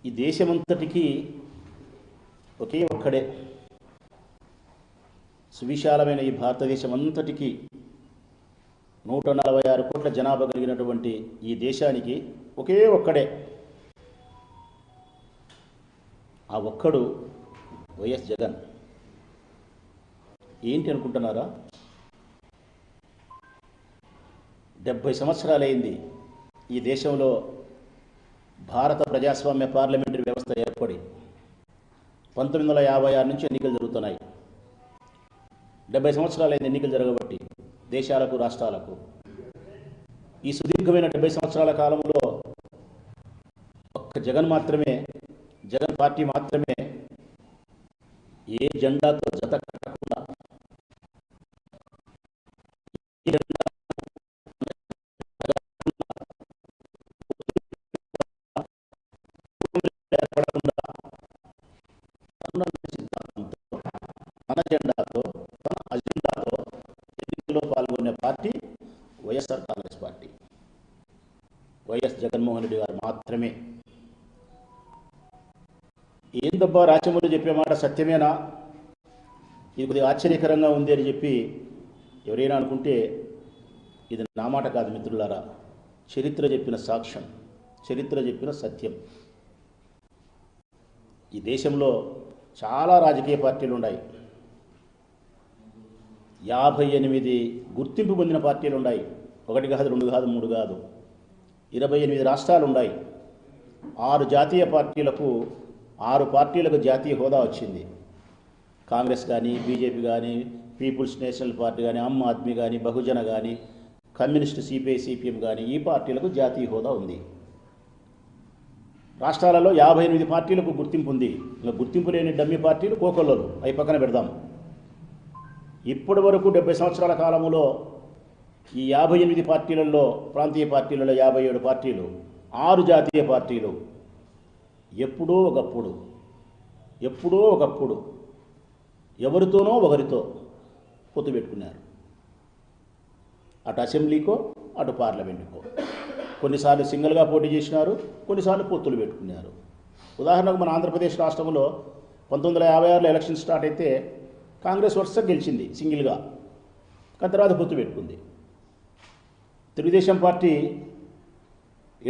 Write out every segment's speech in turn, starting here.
ఈ దేశమంతటికి ఒకే ఒక్కడే, సువిశాలమైన ఈ భారతదేశం అంతటికి 146 కోట్ల జనాభా కలిగినటువంటి ఈ దేశానికి ఒకే ఒక్కడే. ఆ ఒక్కడు వైఎస్ జగన్. ఏంటి అనుకుంటున్నారా? 70 సంవత్సరాలైంది ఈ దేశంలో భారత ప్రజాస్వామ్య పార్లమెంటరీ వ్యవస్థ ఏర్పడి. 1956 నుంచి ఎన్నికలు జరుగుతున్నాయి. 70 సంవత్సరాలైంది ఎన్నికలు జరగబట్టి దేశాలకు, రాష్ట్రాలకు. ఈ సుదీర్ఘమైన 70 సంవత్సరాల కాలంలో ఒక్క జగన్ మాత్రమే, జగన్ పార్టీ మాత్రమే ఏ జెండాతో జత కట్టకుండా, ఏ జెండా ఏర్పడకుండా తన జెండాతో, తన అజెండాతో ఎన్నికల్లో పాల్గొనే party YSR Congress party. YS Jaganmohan Reddy గారు మాత్రమే. ఏందబ్బా రాచమౌళి చెప్పే మాట సత్యమేనా? ఇది కొద్దిగా ఆశ్చర్యకరంగా ఉంది అని చెప్పి ఎవరైనా అనుకుంటే ఇది నా మాట కాదు మిత్రులారా, చరిత్ర చెప్పిన సాక్ష్యం, చరిత్ర చెప్పిన సత్యం. ఈ దేశంలో చాలా రాజకీయ పార్టీలు ఉన్నాయి. 58 గుర్తింపు పొందిన పార్టీలు ఉన్నాయి. 1 కాదు, 2 కాదు, 3 కాదు, 28 రాష్ట్రాలు ఉన్నాయి. 6 జాతీయ పార్టీలకు, 6 పార్టీలకు జాతీయ హోదా వచ్చింది. కాంగ్రెస్ కానీ, బీజేపీ కానీ, పీపుల్స్ నేషనల్ పార్టీ కానీ, ఆమ్ ఆద్మీ కానీ, బహుజన కానీ, కమ్యూనిస్ట్ సిపిఐ సిపిఎం కానీ, ఈ పార్టీలకు జాతీయ హోదా ఉంది. రాష్ట్రాలలో 58 పార్టీలకు గుర్తింపు ఉంది. ఇంకా గుర్తింపు లేని డమ్మి పార్టీలు, కోకొల్లలు, అవి పక్కన పెడదాం. ఇప్పటి వరకు 70 సంవత్సరాల కాలంలో ఈ 58 పార్టీలలో, ప్రాంతీయ పార్టీలలో 57 పార్టీలు, 6 జాతీయ పార్టీలు ఎప్పుడో ఒకప్పుడు ఎవరితోనో ఒకరితో పొత్తు పెట్టుకున్నారు. అటు అసెంబ్లీకో, అటు పార్లమెంటుకో. కొన్నిసార్లు సింగిల్గా పోటీ చేసినారు, కొన్నిసార్లు పొత్తులు పెట్టుకున్నారు. ఉదాహరణకు మన ఆంధ్రప్రదేశ్ రాష్ట్రంలో 1956లో ఎలక్షన్ స్టార్ట్ అయితే కాంగ్రెస్ వరుసగా గెలిచింది సింగిల్గా, కానీ తర్వాత పొత్తు పెట్టుకుంది. తెలుగుదేశం పార్టీ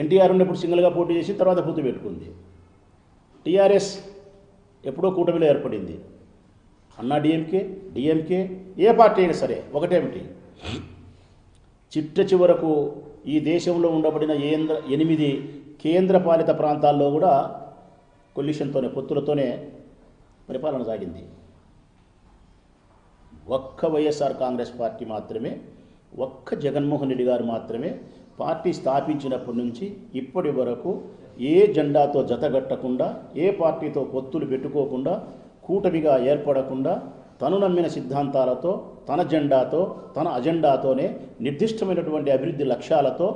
ఎన్టీఆర్ ఉన్నప్పుడు సింగిల్గా పోటీ చేసి తర్వాత పొత్తు పెట్టుకుంది. టీఆర్ఎస్ ఎప్పుడో కూటమిలో ఏర్పడింది. అన్నా డిఎంకే ఏ పార్టీ అయినా సరే ఒకటేమిటి, చిట్ట చివరకు ఈ దేశంలో ఉండబడిన 8 కేంద్రపాలిత ప్రాంతాల్లో కూడా కొల్యూషన్తోనే, పొత్తులతోనే పరిపాలన సాగింది. ఒక్క వైఎస్ఆర్ కాంగ్రెస్ పార్టీ మాత్రమే, ఒక్క జగన్మోహన్ రెడ్డి గారు మాత్రమే పార్టీ స్థాపించినప్పటి నుంచి ఇప్పటి వరకు ఏ జెండాతో జతగట్టకుండా, ఏ పార్టీతో పొత్తులు పెట్టుకోకుండా, కూటమిగా ఏర్పడకుండా, తను నమ్మిన సిద్ధాంతాలతో, తన జెండాతో, తన అజెండాతోనే నిర్దిష్టమైనటువంటి అభివృద్ధి లక్ష్యాలతో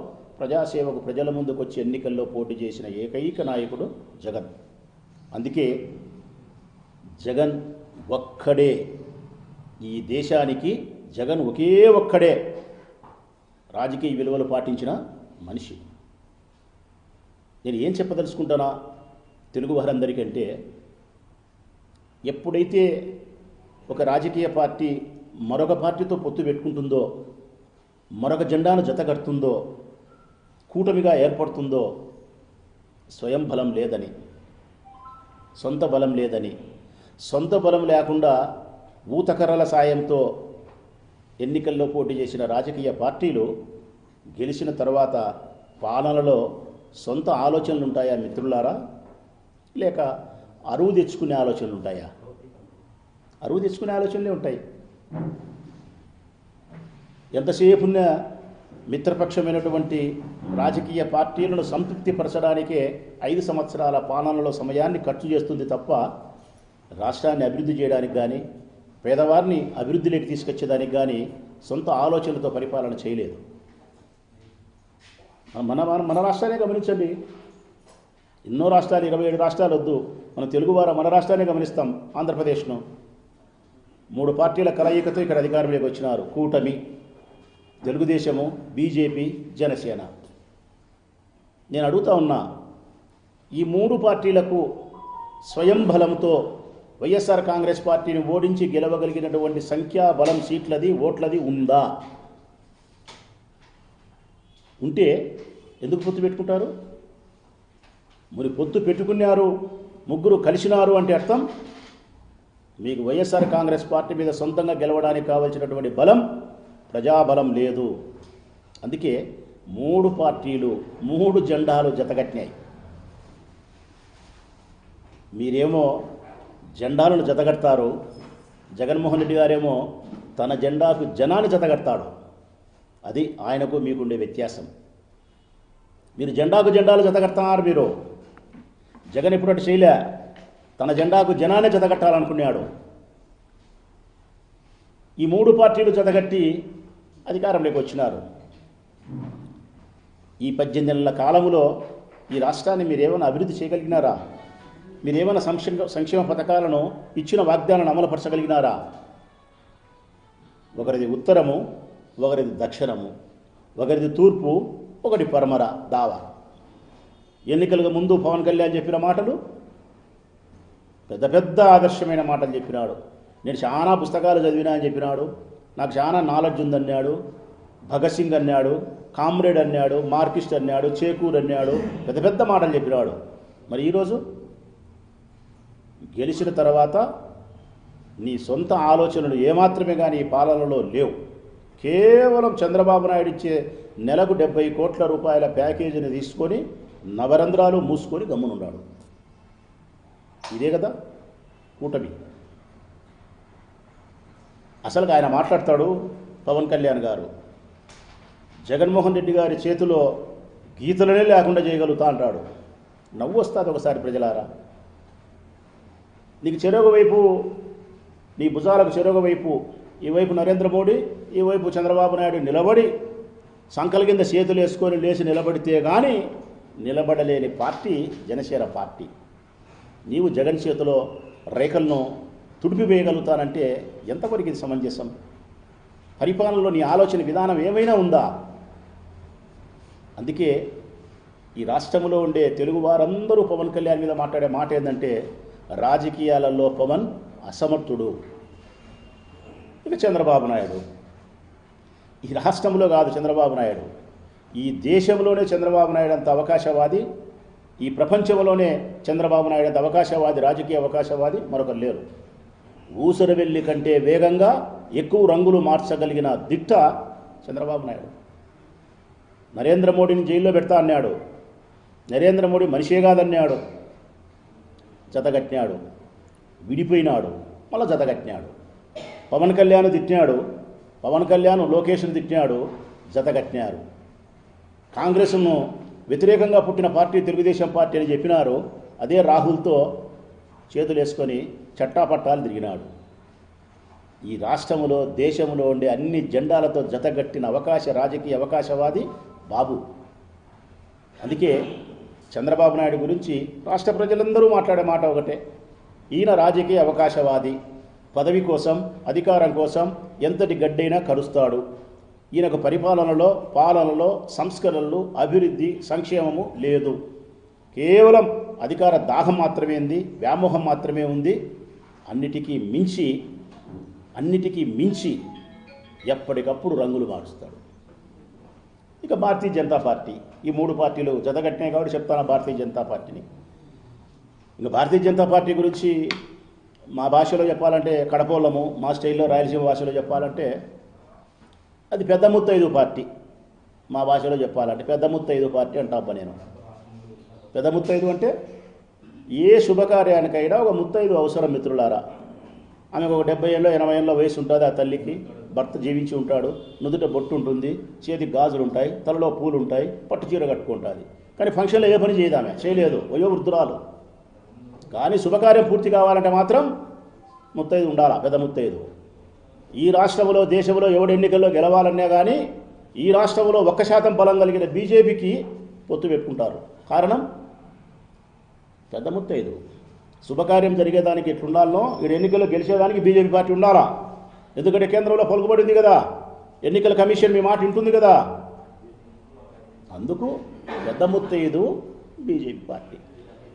ప్రజాసేవకు ప్రజల ముందుకు వచ్చి ఎన్నికల్లో పోటీ చేసిన ఏకైక నాయకుడు జగన్. అందుకే జగన్ ఒక్కడే, ఈ దేశానికి జగన్ ఒకే ఒక్కడే రాజకీయ విలువలు పాటించిన మనిషి. నేను ఏం చెప్పదలుచుకుంటానా తెలుగు వారందరికంటే, ఎప్పుడైతే ఒక రాజకీయ పార్టీ మరొక పార్టీతో పొత్తు పెట్టుకుంటుందో, మరొక జెండాను జతగడుతుందో, కూటమిగా ఏర్పడుతుందో, స్వయం బలం లేదని, సొంత బలం లేదని, సొంత బలం లేకుండా ఊతకర్రల సాయంతో ఎన్నికల్లో పోటీ చేసిన రాజకీయ పార్టీలు గెలిచిన తర్వాత పాలనలో సొంత ఆలోచనలు ఉంటాయా మిత్రులారా? లేక అరువు తెచ్చుకునే ఆలోచనలు ఉంటాయా? అరువు తెచ్చుకునే ఆలోచనలే ఉంటాయి. ఎంతసేపు ఉన్న మిత్రపక్షమైనటువంటి రాజకీయ పార్టీలను సంతృప్తిపరచడానికే 5 సంవత్సరాల పాలనలో సమయాన్ని ఖర్చు చేస్తుంది తప్ప రాష్ట్రాన్ని అభివృద్ధి చేయడానికి కానీ, పేదవారిని అభివృద్ధిలోకి తీసుకొచ్చేదానికి కానీ సొంత ఆలోచనలతో పరిపాలన చేయలేదు. మన రాష్ట్రాన్ని గమనించండి. ఎన్నో రాష్ట్రాలు, 27 రాష్ట్రాలు వద్దు, మన తెలుగువారు మన రాష్ట్రాన్ని గమనిస్తాం. ఆంధ్రప్రదేశ్ను 3 పార్టీల కలయికతో ఇక్కడ అధికారంలోకి వచ్చినారు. కూటమి, తెలుగుదేశము, బీజేపీ, జనసేన. నేను అడుగుతా ఉన్నా, ఈ మూడు పార్టీలకు స్వయం బలంతో వైఎస్ఆర్ కాంగ్రెస్ పార్టీని ఓడించి గెలవగలిగినటువంటి సంఖ్యాబలం సీట్లది ఓట్లది ఉందా? ఉంటే ఎందుకు పొత్తు పెట్టుకుంటారు? మరి పొత్తు పెట్టుకున్నారు, ముగ్గురు కలిసినారు అంటే అర్థం మీకు వైఎస్ఆర్ కాంగ్రెస్ పార్టీ మీద సొంతంగా గెలవడానికి కావాల్సినటువంటి బలం, ప్రజాబలం లేదు. అందుకే మూడు పార్టీలు, మూడు జెండాలు జతగట్టినాయి. మీరేమో జెండాలను జతగడతారు, జగన్మోహన్ రెడ్డి గారేమో తన జెండాకు జనాన్ని జతగడతాడు. అది ఆయనకు మీకుండే వ్యత్యాసం. మీరు జెండాకు జెండాలు జతగడతారు. మీరు జగన్ ఎప్పుడట్టు చేయలే, తన జెండాకు జనాన్ని జతగట్టాలనుకున్నాడు. ఈ మూడు పార్టీలు జతగట్టి అధికారంలోకి వచ్చినారు. ఈ 18 నెలల కాలంలో ఈ రాష్ట్రాన్ని మీరేమైనా అభివృద్ధి చేయగలిగినారా? మీరేమైనా సంక్షేమ పథకాలను ఇచ్చిన వాగ్దానాలను అమలుపరచగలిగినారా? ఒకరిది ఉత్తరము, ఒకరిది దక్షిణము, ఒకరిది తూర్పు, ఒకటి పరమర దావా. ఎన్నికలకు ముందు పవన్ కళ్యాణ్ చెప్పిన మాటలు పెద్ద పెద్ద ఆదర్శమైన మాటలు చెప్పినాడు. నేను చాలా పుస్తకాలు చదివినా అని చెప్పినాడు. నాకు చాలా నాలెడ్జ్ ఉందన్నాడు. భగత్ సింగ్ అన్నాడు, కామ్రేడ్ అన్నాడు, మార్కిస్ట్ అన్నాడు, చేకూర్ అన్నాడు. పెద్ద పెద్ద మాటలు చెప్పినాడు. మరి ఈరోజు గెలిచిన తర్వాత నీ సొంత ఆలోచనలు ఏమాత్రమే కానీ ఈ పాలనలో లేవు. కేవలం చంద్రబాబు నాయుడు ఇచ్చే నెలకు 70 కోట్ల రూపాయల ప్యాకేజీని తీసుకొని నవరంధ్రాలు మూసుకొని గమ్మునున్నాడు. ఇదే కదా కూటమి. అసలు ఆయన మాట్లాడతాడు పవన్ కళ్యాణ్ గారు, జగన్మోహన్ రెడ్డి గారి చేతిలో గీతలనే లేకుండా చేయగలుగుతా అంటాడు. నవ్వు వస్తుంది ఒకసారి ప్రజలారా. నీకు చెరొక వైపు, నీ భుజాలకు చెరొక వైపు, ఈ వైపు నరేంద్ర మోడీ, ఈ వైపు చంద్రబాబు నాయుడు నిలబడి సంకల కింద చేతులు వేసుకొని లేచి నిలబడితే కానీ నిలబడలేని పార్టీ జనసేన పార్టీ. నీవు జగన్ చేతిలో రేఖలను తుడిపివేయగలుగుతానంటే ఎంతవరకు ఇది సమంజసం? పరిపాలనలో నీ ఆలోచన విధానం ఏమైనా ఉందా? అందుకే ఈ రాష్ట్రంలో ఉండే తెలుగు వారందరూ పవన్ కళ్యాణ్ మీద మాట్లాడే మాట ఏంటంటే రాజకీయాలలో పవన్ అసమర్థుడు. ఇక చంద్రబాబు నాయుడు ఈ రాష్ట్రంలో కాదు, చంద్రబాబు నాయుడు ఈ దేశంలోనే చంద్రబాబు నాయుడు అంత అవకాశవాది, ఈ ప్రపంచంలోనే చంద్రబాబు నాయుడు అంత అవకాశవాది, రాజకీయ అవకాశవాది మరొకరు లేరు. ఊసరవెల్లి కంటే వేగంగా ఎక్కువ రంగులు మార్చగలిగిన దిట్ట చంద్రబాబు నాయుడు. నరేంద్ర మోడీని జైల్లో పెడతా అన్నాడు. నరేంద్ర మోడీ మనిషే కాదన్నాడు. జతగట్టినాడు. విడిపోయినాడు, మళ్ళీ జతగట్టినాడు. పవన్ కళ్యాణ్ తిట్టినాడు, పవన్ కళ్యాణ్ లోకేష్ను తిట్టినాడు, జతగట్టినారు. కాంగ్రెస్ను వ్యతిరేకంగా పుట్టిన పార్టీ తెలుగుదేశం పార్టీ అని చెప్పినారు. అదే రాహుల్తో చేతులు వేసుకొని చట్టాపట్టాలు తిరిగినాడు. ఈ రాష్ట్రంలో దేశంలో ఉండే అన్ని జెండాలతో జతగట్టిన రాజకీయ అవకాశవాది బాబు. అందుకే చంద్రబాబు నాయుడు గురించి రాష్ట్ర ప్రజలందరూ మాట్లాడే మాట ఒకటే, ఈయన రాజకీయ అవకాశవాది, పదవి కోసం అధికారం కోసం ఎంతటి గడ్డైనా కరుస్తాడు. ఈయనకు పాలనలో సంస్కరణలు, అభివృద్ధి, సంక్షేమము లేదు. కేవలం అధికార దాహం మాత్రమే ఉంది, వ్యామోహం మాత్రమే ఉంది. అన్నిటికీ మించి ఎప్పటికప్పుడు రంగులు మారుస్తాడు. ఇక భారతీయ జనతా పార్టీ, ఈ మూడు పార్టీలు జతగట్టినాయి కాబట్టి చెప్తాను భారతీయ జనతా పార్టీని. ఇంకా భారతీయ జనతా పార్టీ గురించి మా భాషలో చెప్పాలంటే కడపోలము, మా స్టైల్లో రాయలసీమ భాషలో చెప్పాలంటే అది పెద్ద ముత్తైదు పార్టీ. మా భాషలో చెప్పాలంటే పెద్ద ముత్తైదు పార్టీ అంటాబ్బా నేను. పెద్ద ముత్తైదు అంటే ఏ శుభకార్యానికైనా ఒక ముత్తైదు అవసరం మిత్రులారా. ఆమెకు ఒక 70 ఏళ్ళలో 80 ఏళ్ళ వయసు ఉంటుంది. ఆ తల్లికి భర్త జీవించి ఉంటాడు, నుదుట బొట్టు ఉంటుంది, చేతికి గాజులు ఉంటాయి, తలలో పూలు ఉంటాయి, పట్టు చీర కట్టుకుంటుంది. కానీ ఫంక్షన్లో ఏ పని చేయదు, ఆమె చేయలేదు, వయోవృద్ధురాలు. కానీ శుభకార్యం పూర్తి కావాలంటే మాత్రం ముత్తైదు ఉండాలా, పెద్ద ముత్తైదు. ఈ రాష్ట్రంలో దేశంలో ఎవడు ఎన్నికల్లో గెలవాలన్నా కానీ ఈ రాష్ట్రంలో 1% బలం కలిగిన బీజేపీకి పొత్తు పెట్టుకుంటారు. కారణం పెద్ద ముత్తైదు. శుభకార్యం జరిగేదానికి ఎట్లుండాలనో ఈడు ఎన్నికల్లో గెలిచేదానికి బీజేపీ పార్టీ ఉండాలా. ఎందుకంటే కేంద్రంలో పలుకుబడింది కదా, ఎన్నికల కమిషన్ మీ మాట వింటుంది కదా. అందుకు పెద్ద ముత్తైదు బీజేపీ పార్టీ.